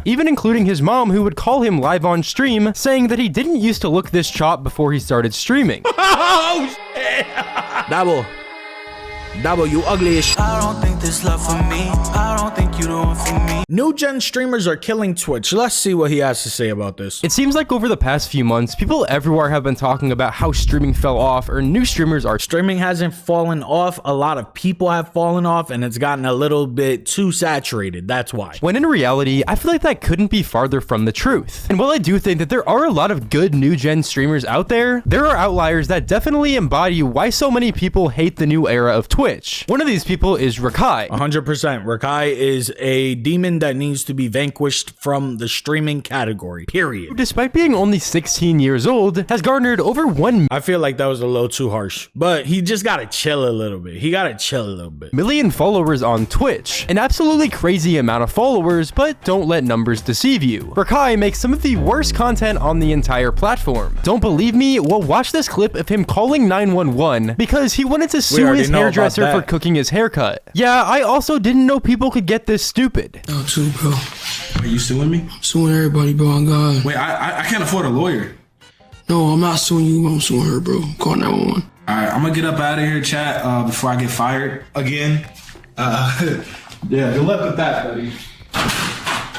even including his mom, who would call him live on stream, saying that he didn't used to look this chop before he started streaming. Oh, shit. Double, you ugly-ish. I don't think this love for me. I don't think you the one for me. New gen streamers are killing Twitch. Let's see what he has to say about this. It seems like over the past few months, people everywhere have been talking about how streaming fell off, or new streamers are. Streaming hasn't fallen off. A lot of people have fallen off, and it's gotten a little bit too saturated. That's why. When in reality, I feel like that couldn't be farther from the truth. And while I do think that there are a lot of good new gen streamers out there, there are outliers that definitely embody why so many people hate the new era of Twitch. One of these people is Rakai. 100%. Rakai is a demon that needs to be vanquished from the streaming category, period. Despite being only 16 years old, has garnered over 1 I feel like that was a little too harsh, but he just gotta chill a little bit. He gotta chill a little bit. million followers on Twitch. An absolutely crazy amount of followers, but don't let numbers deceive you. Rakai makes some of the worst content on the entire platform. Don't believe me? Well, watch this clip of him calling 911 because he wanted to sue his hairdresser for cooking his haircut. Yeah, I also didn't know people could get this stupid. No, too, bro. Are you suing me? I'm suing everybody, bro. On God. Wait, I can't afford a lawyer. No, I'm not suing you. I'm suing her, bro. Call 911. All right, I'm gonna get up out of here, chat, before I get fired again. Yeah, good luck with that, buddy.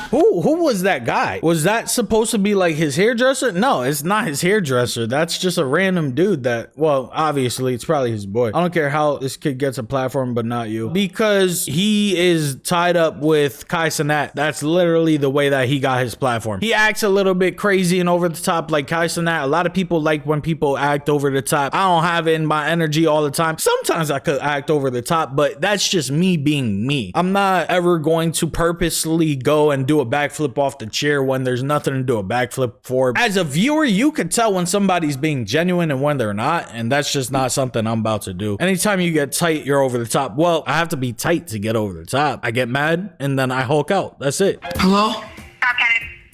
Who was that guy? Was that supposed to be like his hairdresser? No, it's not his hairdresser. That's just a random dude that, well, obviously it's probably his boy. I don't care how this kid gets a platform, but not you. Because he is tied up with Kai Cenat. That's literally the way that he got his platform. He acts a little bit crazy and over the top like Kai Cenat. A lot of people like when people act over the top. I don't have it in my energy all the time. Sometimes I could act over the top, but that's just me being me. I'm not ever going to purposely go and do a backflip off the chair when there's nothing to do a backflip for. As a viewer, you could tell when somebody's being genuine and when they're not, and that's just not something I'm about to do. Anytime you get tight, you're over the top. Well, I have to be tight to get over the top. I get mad and then I Hulk out. That's it. Hello?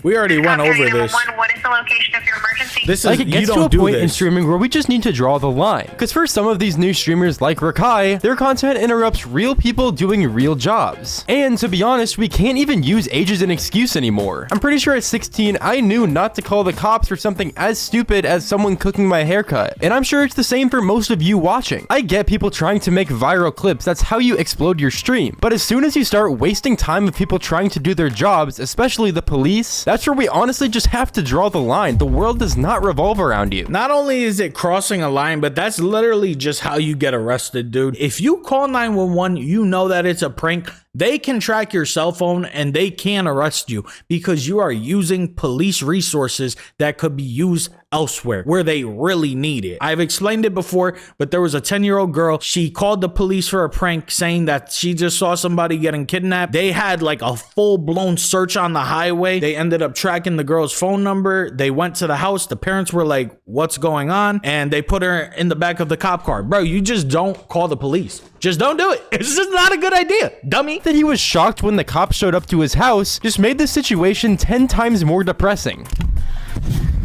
We already went over this. What is the location of your emergency? This is, Like, it you gets to don't a do point in this. streaming where we just need to draw the line. Because for some of these new streamers like Rakai, their content interrupts real people doing real jobs. And to be honest, we can't even use age as an excuse anymore. I'm pretty sure at 16, I knew not to call the cops for something as stupid as someone cooking my haircut. And I'm sure it's the same for most of you watching. I get people trying to make viral clips, that's how you explode your stream. But as soon as you start wasting time with people trying to do their jobs, especially the police, that's where we honestly just have to draw the line. The world does not revolve around you. Not only is it crossing a line, but that's literally just how you get arrested, dude. If you call 911, you know that it's a prank. They can track your cell phone and they can arrest you because you are using police resources that could be used elsewhere where they really need it. I've explained it before, but there was a 10-year-old girl. She called the police for a prank saying that she just saw somebody getting kidnapped. They had like a full-blown search on the highway. They ended up tracking the girl's phone number. They went to the house. The parents were like, what's going on? And they put her in the back of the cop car. Bro, you just don't call the police. Just don't do it. It's just not a good idea, dummy. That he was shocked when the cops showed up to his house just made the situation 10 times more depressing.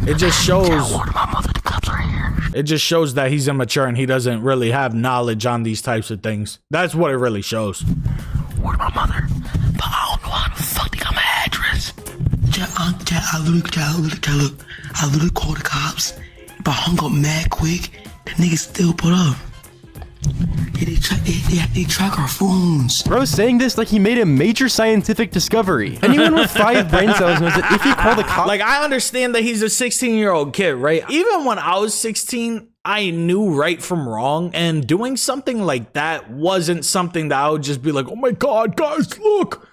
It just shows that he's immature and he doesn't really have knowledge on these types of things. That's what it really shows. Where's my mother? But I don't know how the fuck they got my address. I literally called the cops, but I hung up mad quick. The niggas still put up. Yeah, they track our phones. Bro's saying this like he made a major scientific discovery. Anyone with 5 brain cells knows that if you call the cops... Like, I understand that he's a 16-year-old kid, right? Even when I was 16, I knew right from wrong, and doing something like that wasn't something that I would just be like, oh my god, guys, look,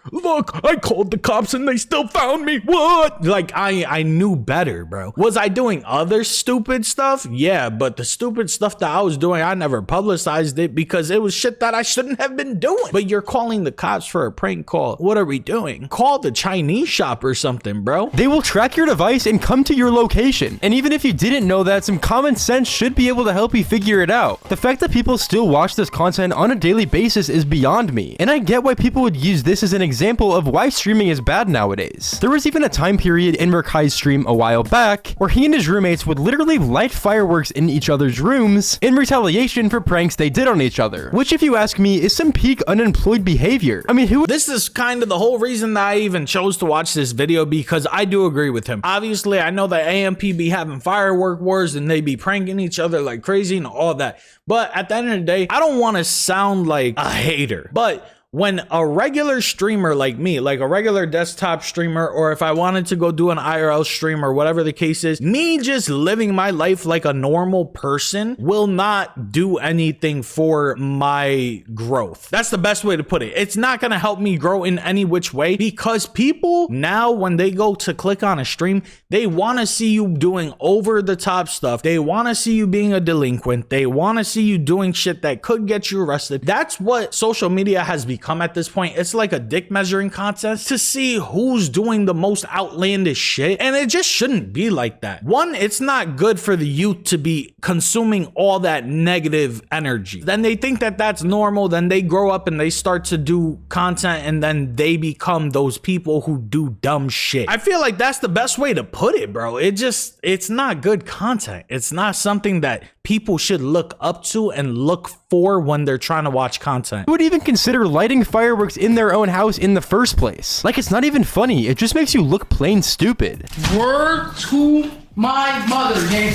I called the cops and they still found me. What? Like, I knew better, bro. Was I doing other stupid stuff? Yeah, but the stupid stuff that I was doing, I never publicized it because it was shit that I shouldn't have been doing. But you're calling the cops for a prank call. What are we doing? Call the Chinese shop or something, bro. They will track your device and come to your location. And even if you didn't know that, some common sense should be able to help you figure it out. The fact that people still watch this content on a daily basis is beyond me, and I get why people would use this as an example of why streaming is bad nowadays. There was even a time period in Rakai's stream a while back where he and his roommates would literally light fireworks in each other's rooms in retaliation for pranks they did on each other, which if you ask me is some peak unemployed behavior. I mean, This is kind of the whole reason that I even chose to watch this video, because I do agree with him. Obviously, I know that AMP be having firework wars and they be pranking each other like crazy and all that. But at the end of the day, I don't want to sound like a hater, but when a regular streamer like me, like a regular desktop streamer, or if I wanted to go do an IRL stream or whatever the case is, me just living my life like a normal person will not do anything for my growth. That's the best way to put it. It's not going to help me grow in any which way, because people now, when they go to click on a stream, they want to see you doing over the top stuff. They want to see you being a delinquent. They want to see you doing shit that could get you arrested. That's what social media has become at this point. It's like a dick measuring contest to see who's doing the most outlandish shit, and it just shouldn't be like that. One, it's not good for the youth to be consuming all that negative energy. Then they think that that's normal, then they grow up and they start to do content, and then they become those people who do dumb shit. I feel like that's the best way to put it, bro. It's not good content. It's not something that people should look up to and look for when they're trying to watch content. Who would even consider lighting fireworks in their own house in the first place? Like, it's not even funny. It just makes you look plain stupid. Word to my mother, gang.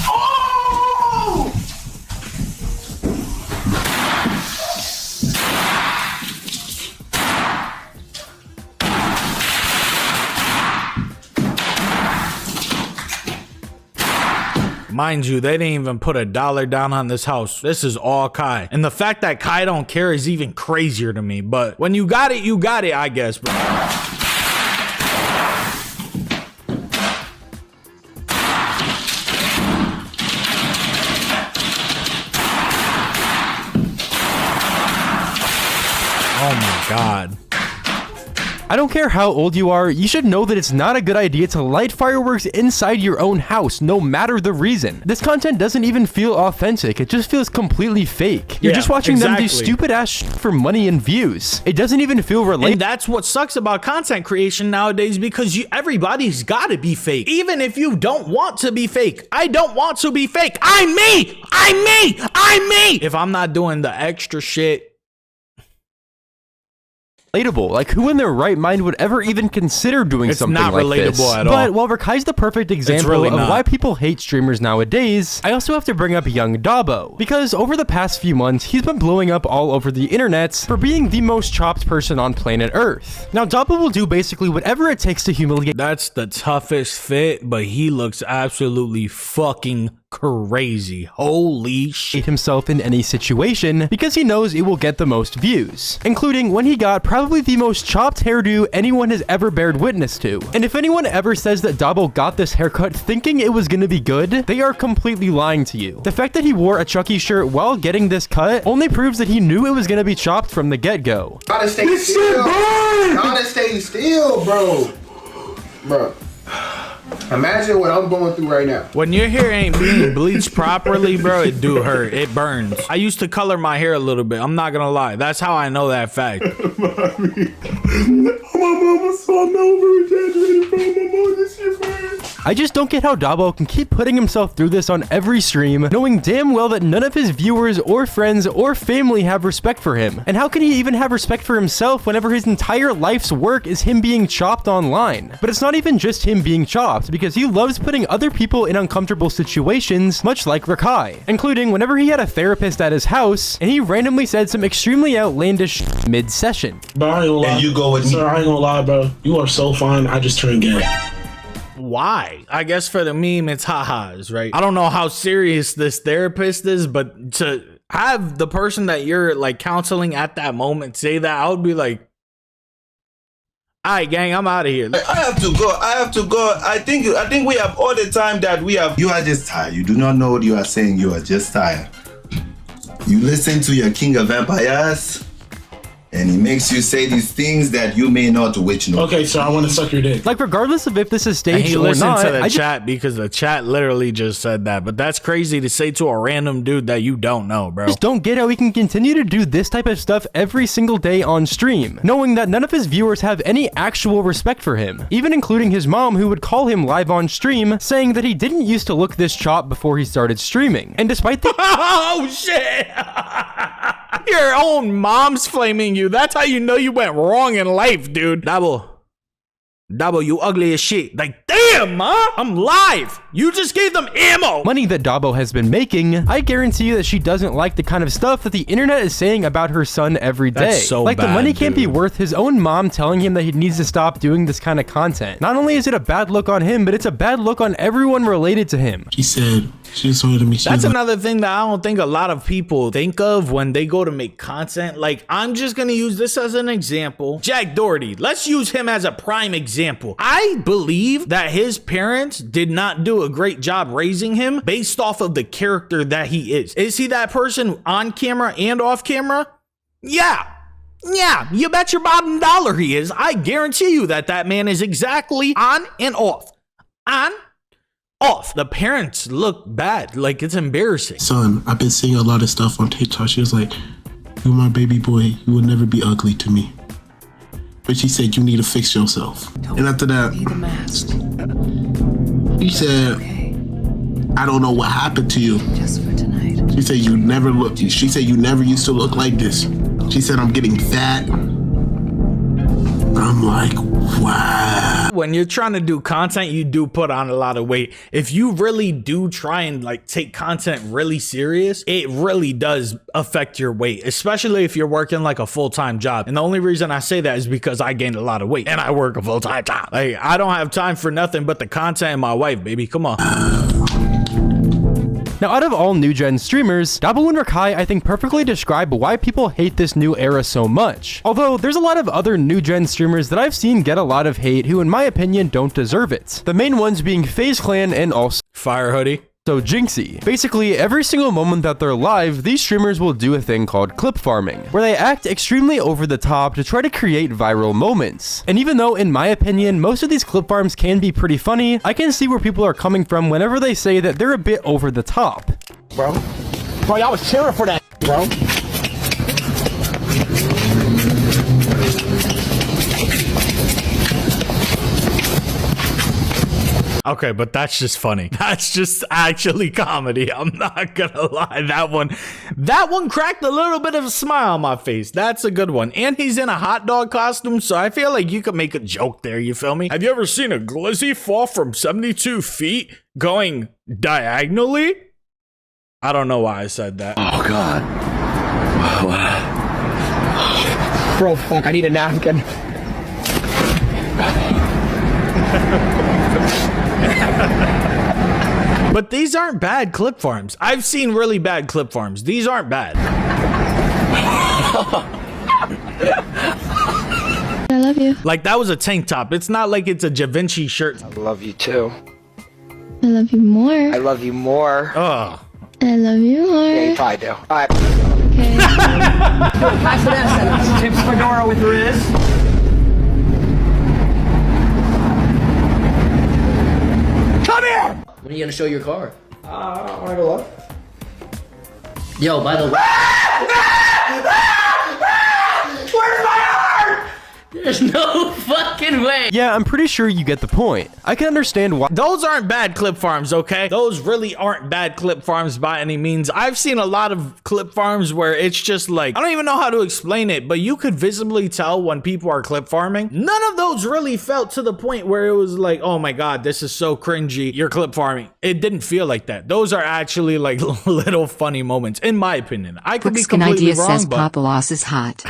Oh! Mind you, they didn't even put $1 down on this house. This is all Kai. And the fact that Kai don't care is even crazier to me. But when you got it, I guess, bro. Oh my God. I don't care how old you are, you should know that it's not a good idea to light fireworks inside your own house, no matter the reason. This content doesn't even feel authentic, it just feels completely fake. You're just watching them do stupid ass shit for money and views. It doesn't even feel relatable. And that's what sucks about content creation nowadays, because everybody's gotta be fake. Even if you don't want to be fake. I don't want to be fake. I'm me! I'm me! I'm me! If I'm not doing the extra shit, relatable. Like, who in their right mind would ever even consider doing something like this? It's not relatable at all. But while Rakai's the perfect example of why people hate streamers nowadays, I also have to bring up young Dabo, because over the past few months, he's been blowing up all over the internet for being the most chopped person on planet Earth. Now, Dabo will do basically whatever it takes to humiliate. That's the toughest fit, but he looks absolutely fucking crazy. Holy shit. Himself in any situation because he knows it will get the most views, including when he got probably the most chopped hairdo anyone has ever bared witness to. And if anyone ever says that Dabo got this haircut thinking it was gonna be good, they are completely lying to you. The fact that he wore a Chucky shirt while getting this cut only proves that he knew it was gonna be chopped from the get-go. Gotta stay still. Gotta stay still, bro. Bro. Imagine what I'm going through right now. When your hair ain't being bleached properly, bro, it do hurt. It burns. I used to color my hair a little bit. I'm not gonna lie. That's how I know that fact. I just don't get how Dabo can keep putting himself through this on every stream, knowing damn well that none of his viewers or friends or family have respect for him. And how can he even have respect for himself whenever his entire life's work is him being chopped online? But it's not even just him being chopped, because he loves putting other people in uncomfortable situations, much like Rakai, including whenever he had a therapist at his house and he randomly said some extremely outlandish mid-session. Bro, I ain't gonna lie. And you go with me. Sir, I ain't gonna lie, bro. You are so fine. I just turned gay. Why? I guess for the meme, it's ha-has, right? I don't know how serious this therapist is, but to have the person that you're like counseling at that moment say that, I would be like, all right, gang, I'm out of here. I have to go. I think we have all the time that we have. You are just tired. You do not know what you are saying. You are just tired. You listen to your King of Vampires. and he makes you say these things that you may not wish know. Okay, so I want to suck your dick. Like, regardless of if this is And staged he or listened not, to the I chat because the chat literally just said that. But that's crazy to say to a random dude that you don't know, bro. just don't get how he can continue to do this type of stuff every single day on stream, knowing that none of his viewers have any actual respect for him, even including his mom, who would call him live on stream, saying that he didn't used to look this chopped before he started streaming. And despite the Oh shit! Your own mom's flaming you. That's how you know you went wrong in life, dude. Double, you ugly as shit. Like, damn, ma, I'm live. You just gave them ammo. money that Dabo has been making, I guarantee you that she doesn't like the kind of stuff that the internet is saying about her son every day. That's so like, the bad, money can't be dude. worth his own mom telling him that he needs to stop doing this kind of content. Not only is it a bad look on him, but it's a bad look on everyone related to him. She said, she just told me. That's another thing that I don't think a lot of people think of when they go to make content. Like, I'm just gonna use this as an example. Jack Doherty, let's use him as a prime example. I believe that his parents did not do a great job raising him based off of the character that he is. Is he that person on camera and off camera? Yeah, you bet your bottom dollar he is. I guarantee you that that man is exactly on and off. On, off. The parents look bad. Like, it's embarrassing. Son, I've been seeing a lot of stuff on TikTok. She was like, you're my baby boy. You will never be ugly to me. But she said, you need to fix yourself. And after that, she said, I don't know what happened to you. Just for tonight. She said, you never looked. She said, you never used to look like this. She said, I'm getting fat. I'm like, wow. When you're trying to do content, you do put on a lot of weight. If you really do try and like take content really serious, it really does affect your weight, especially if you're working like a full-time job. And the only reason I say that is because I gained a lot of weight and I work a full-time job. Like, I don't have time for nothing but the content and my wife, baby. Come on. Now, out of all new gen streamers, Dabo and Rakai I think perfectly describe why people hate this new era so much. Although, there's a lot of other new gen streamers that I've seen get a lot of hate who, in my opinion, don't deserve it. The main ones being Faze Clan and also Fire Hoodie. Jynxzi. Basically, every single moment that they're live, these streamers will do a thing called clip farming, where they act extremely over the top to try to create viral moments. And even though, in my opinion, most of these clip farms can be pretty funny, I can see where people are coming from whenever they say that they're a bit over the top. Bro, y'all was cheering for that, bro. Okay, but that's just funny. That's just actually comedy. I'm not gonna lie. That one cracked a little bit of a smile on my face. That's a good one. And he's in a hot dog costume, so I feel like you could make a joke there, you feel me? Have you ever seen a glizzy fall from 72 feet going diagonally? I don't know why I said that. Oh, God. Bro, fuck, I need a napkin. But these aren't bad clip farms. I've seen really bad clip farms. These aren't bad. I love you. Like, that was a tank top. It's not like it's a Jynxzi shirt. I love you too. I love you more. I love you more. Ugh. I love you more. Yeah, you probably do. All right. Okay. Pass it out. Tips fedora with Riz. Come here! When are you gonna show your car? I wanna go look. Yo, by the way. Where's my heart? There's no fucking way. Yeah, I'm pretty sure you get the point. I can understand why. Those aren't bad clip farms, okay? Those really aren't bad clip farms by any means. I've seen a lot of clip farms where it's just like, I don't even know how to explain it, but you could visibly tell when people are clip farming. None of those really felt to the point where it was like, oh my God, this is so cringy. You're clip farming. It didn't feel like that. Those are actually like little funny moments, in my opinion. I could be completely idea wrong, says but Papa Loss is hot.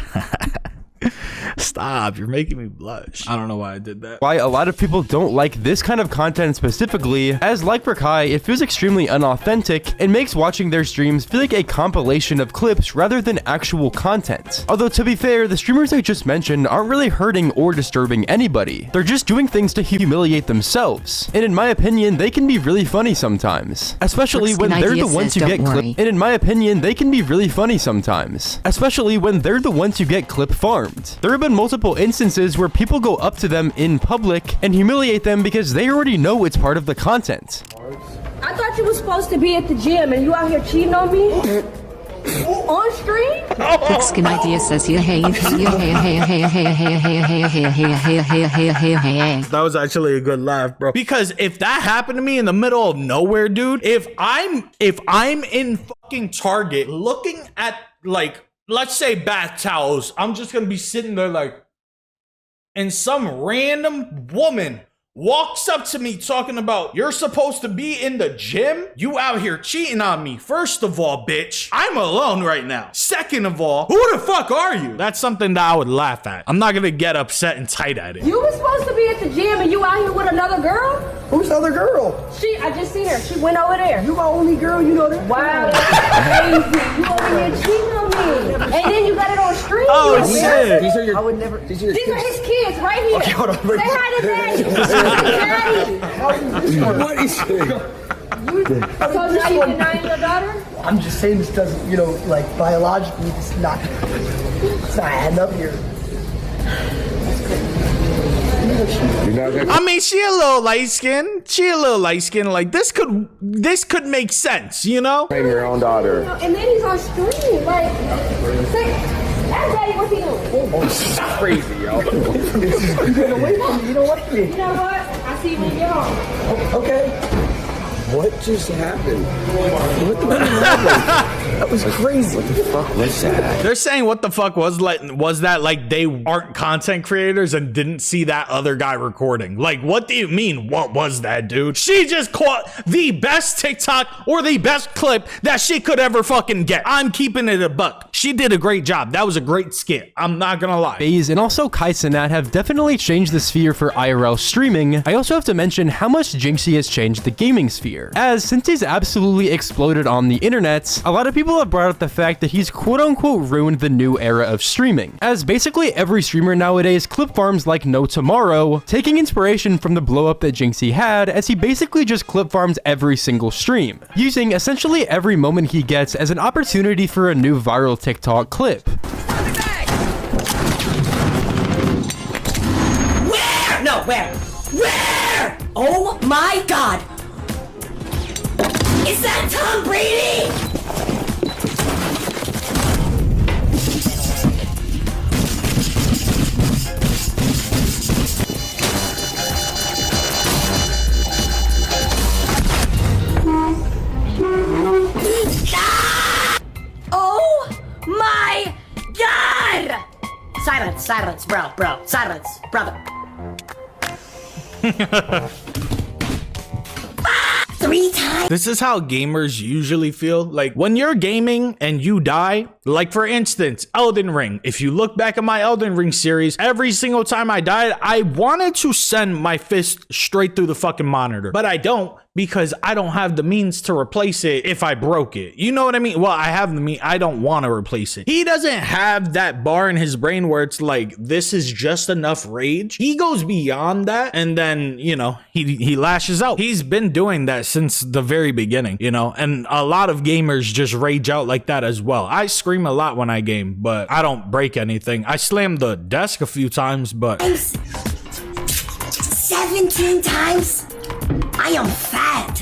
Stop, you're making me blush. I don't know why I did that. Why a lot of people don't like this kind of content specifically, as like Rakai, it feels extremely unauthentic and makes watching their streams feel like a compilation of clips rather than actual content. Although to be fair, the streamers I just mentioned aren't really hurting or disturbing anybody. They're just doing things to humiliate themselves. And in my opinion, they can be really funny sometimes. Especially when they're the ones who get clip. And in my opinion, they can be really funny sometimes. Especially when they're the ones who get clip farmed. There have been multiple instances where people go up to them in public and humiliate them because they already know it's part of the content. I thought you were supposed to be at the gym and you out here cheating on me? On stream? Mexican idea says That was actually a good laugh, bro. Because if that happened to me in the middle of nowhere, dude, if I'm in fucking Target looking at, like, let's say bath towels, I'm just gonna be sitting there like, and some random woman walks up to me talking about, you're supposed to be in the gym? You out here cheating on me. First of all, bitch, I'm alone right now. Second of all, who the fuck are you? That's something that I would laugh at. I'm not gonna get upset and tight at it. You were supposed to be at the gym and you out here with another girl? Who's the other girl? I just seen her. She went over there. You my only girl, you know that? Wow, that's crazy. You over here cheating on me. And then you got it on stream. Oh, Like, shit. These are your, I would never. These are his kids right here. Okay, hold on. Say hi to daddy. What is it? So now you denying your daughter? I'm just saying this doesn't, you know, like biologically, it's not adding up here. I mean, she a little light skinned. Like this could make sense, you know? Blame your own daughter. And then he's on stream. Like, say, ask daddy what's he doing. Oh, this is crazy, yo. You get away from me. You don't like me. You know what? I see you when you get home. Okay. What just happened? What the fuck happened? That was crazy. What the fuck was that? They're saying what the fuck was that like they aren't content creators and didn't see that other guy recording. Like, what do you mean? What was that, dude? She just caught the best TikTok or the best clip that she could ever fucking get. I'm keeping it a buck. She did a great job. That was a great skit. I'm not gonna lie. Faze and also Kai Cenat have definitely changed the sphere for IRL streaming. I also have to mention how much Jynxzi has changed the gaming sphere. As since he's absolutely exploded on the internet, a lot of people have brought up the fact that he's quote-unquote ruined the new era of streaming, as basically every streamer nowadays clip farms like no tomorrow, taking inspiration from the blow up that Jynxzi had, as he basically just clip farms every single stream, using essentially every moment he gets as an opportunity for a new viral TikTok clip. Where? No, where? Where? Oh my god! Is that Tom Brady? Oh my god! Silence, bro, silence, brother. 3 times. This is how gamers usually feel. Like when you're gaming and you die, like for instance, Elden Ring. If you look back at my Elden Ring series, every single time I died, I wanted to send my fist straight through the fucking monitor, but I don't, because I don't have the means to replace it if I broke it. You know what I mean? Well, I have the means. I don't want to replace it. He doesn't have that bar in his brain where it's like, this is just enough rage. He goes beyond that, and then, you know, he lashes out. He's been doing that since the very beginning, you know, and a lot of gamers just rage out like that as well. I scream a lot when I game, but I don't break anything. I slammed the desk a few times, but 17 times? I am fat.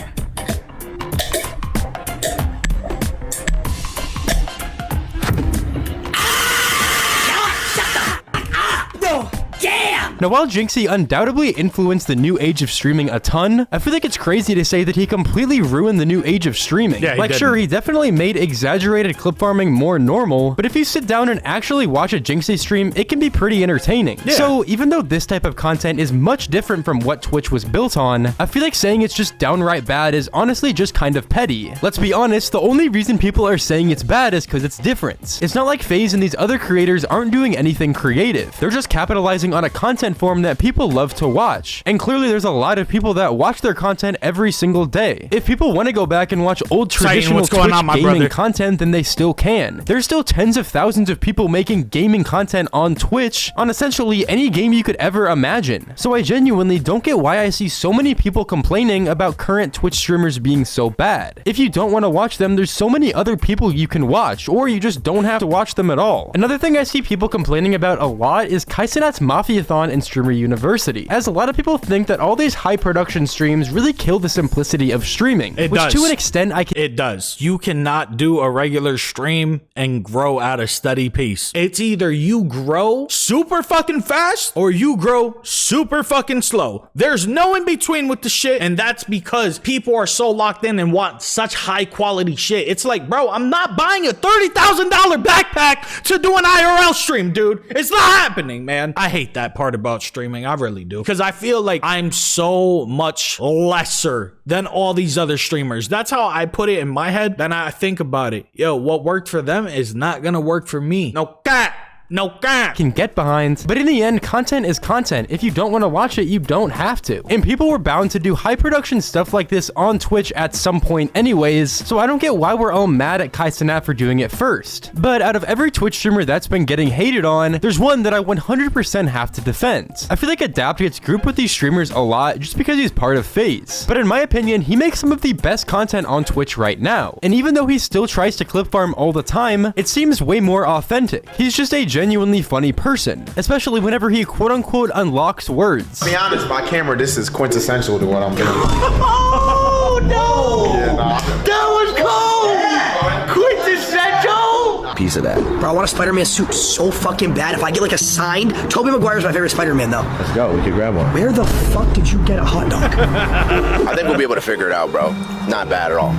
Shut the fuck up. No, damn. Now, while Jynxzi undoubtedly influenced the new age of streaming a ton, I feel like it's crazy to say that he completely ruined the new age of streaming. Yeah, like, sure, he definitely made exaggerated clip farming more normal, but if you sit down and actually watch a Jynxzi stream, it can be pretty entertaining. Yeah. So even though this type of content is much different from what Twitch was built on, I feel like saying it's just downright bad is honestly just kind of petty. Let's be honest, the only reason people are saying it's bad is because it's different. It's not like Faze and these other creators aren't doing anything creative. They're just capitalizing on a content form that people love to watch. And clearly there's a lot of people that watch their content every single day. If people want to go back and watch old traditional Twitch gaming content, then they still can. There's still tens of thousands of people making gaming content on Twitch on essentially any game you could ever imagine. So I genuinely don't get why I see so many people complaining about current Twitch streamers being so bad. If you don't want to watch them, there's so many other people you can watch, or you just don't have to watch them at all. Another thing I see people complaining about a lot is Kaisenat's Mafiathon and Streamer University, as a lot of people think that all these high production streams really kill the simplicity of streaming, which to an extent It does. You cannot do a regular stream and grow at a steady pace. It's either you grow super fucking fast or you grow super fucking slow. There's no in between with the shit, and that's because people are so locked in and want such high quality shit. It's like, bro, I'm not buying a $30,000 backpack to do an IRL stream, dude. It's not happening, man. I hate that part about streaming. I really do. Because I feel like I'm so much lesser than all these other streamers. That's how I put it in my head. Then I think about it. Yo, what worked for them is not gonna work for me. No cat. No God. Can get behind, but in the end, content is content. If you don't want to watch it, you don't have to. And people were bound to do high production stuff like this on Twitch at some point anyways, so I don't get why we're all mad at Kaisenat for doing it first. But out of every Twitch streamer that's been getting hated on, there's one that I 100% have to defend. I feel like Adapt gets grouped with these streamers a lot just because he's part of Faze. But in my opinion, he makes some of the best content on Twitch right now. And even though he still tries to clip farm all the time, it seems way more authentic. He's just a genuinely funny person, especially whenever he quote-unquote unlocks words. To be honest, my camera, this is quintessential to what I'm doing. Oh no! Yeah, nah. That was cold! Quintessential! Piece of that. Bro, I want a Spider-Man suit so fucking bad. If I get like a signed, Tobey Maguire's my favorite Spider-Man though. Let's go, we could grab one. Where the fuck did you get a hot dog? I think we'll be able to figure it out, bro. Not bad at all.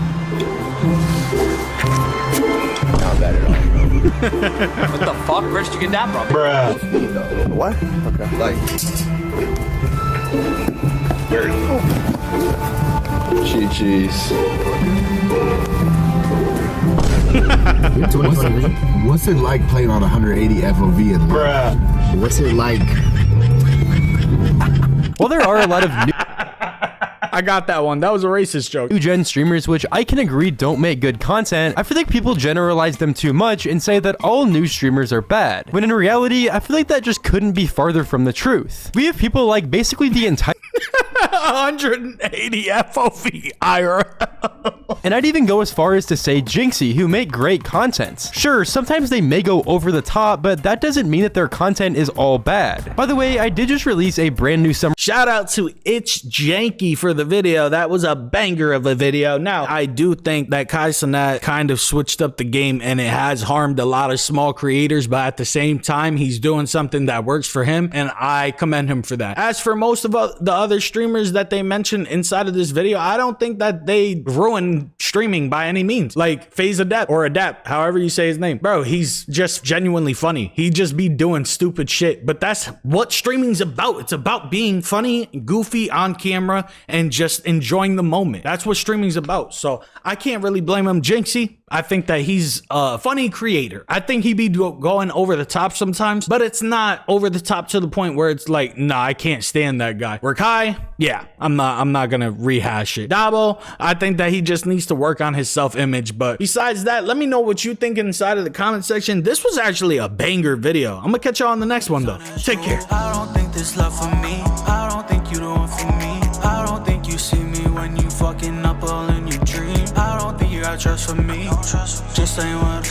Not bad at all. What the fuck? Where did you get that from? Bruh. What? Okay. Like. Very cool. Cheese. What's it like playing on 180 FOV in Bruh. What's it like? Well, there are a lot of new I got that one. That was a racist joke. New gen streamers, which I can agree don't make good content. I feel like people generalize them too much and say that all new streamers are bad, when in reality, I feel like that just couldn't be farther from the truth. We have people like basically the entire 180 FOV IRL. And I'd even go as far as to say Jynxzi, who make great content. Sure, sometimes they may go over the top, but that doesn't mean that their content is all bad. By the way, I did just release a brand new summer. Shout out to It's Janky for the video. That was a banger of a video. Now, I do think that Kaisenat kind of switched up the game and it has harmed a lot of small creators, but at the same time, he's doing something that works for him, and I commend him for that. As for most of the other streamers that they mentioned inside of this video, I don't think that they ruined streaming by any means. Like Faze Adapt or Adapt, however you say his name. Bro, he's just genuinely funny. He just be doing stupid shit, but that's what streaming's about. It's about being funny, goofy on camera, and just enjoying the moment. That's what streaming's about. So I can't really blame him. Jynxzi, I think that he's a funny creator. I think he be going over the top sometimes, but it's not over the top to the point where it's like, nah, I can't stand that guy. Rakai, yeah, I'm not gonna rehash it. Dabo, I think that he just needs to work on his self-image. But besides that, let me know what you think inside of the comment section. This was actually a banger video. I'm gonna catch y'all on the next one though. Take care. I don't think this love for me. I don't think you the one for me. I don't think you see me when you fucking up all in your dream. I don't think you got trust for me. Just ain't what I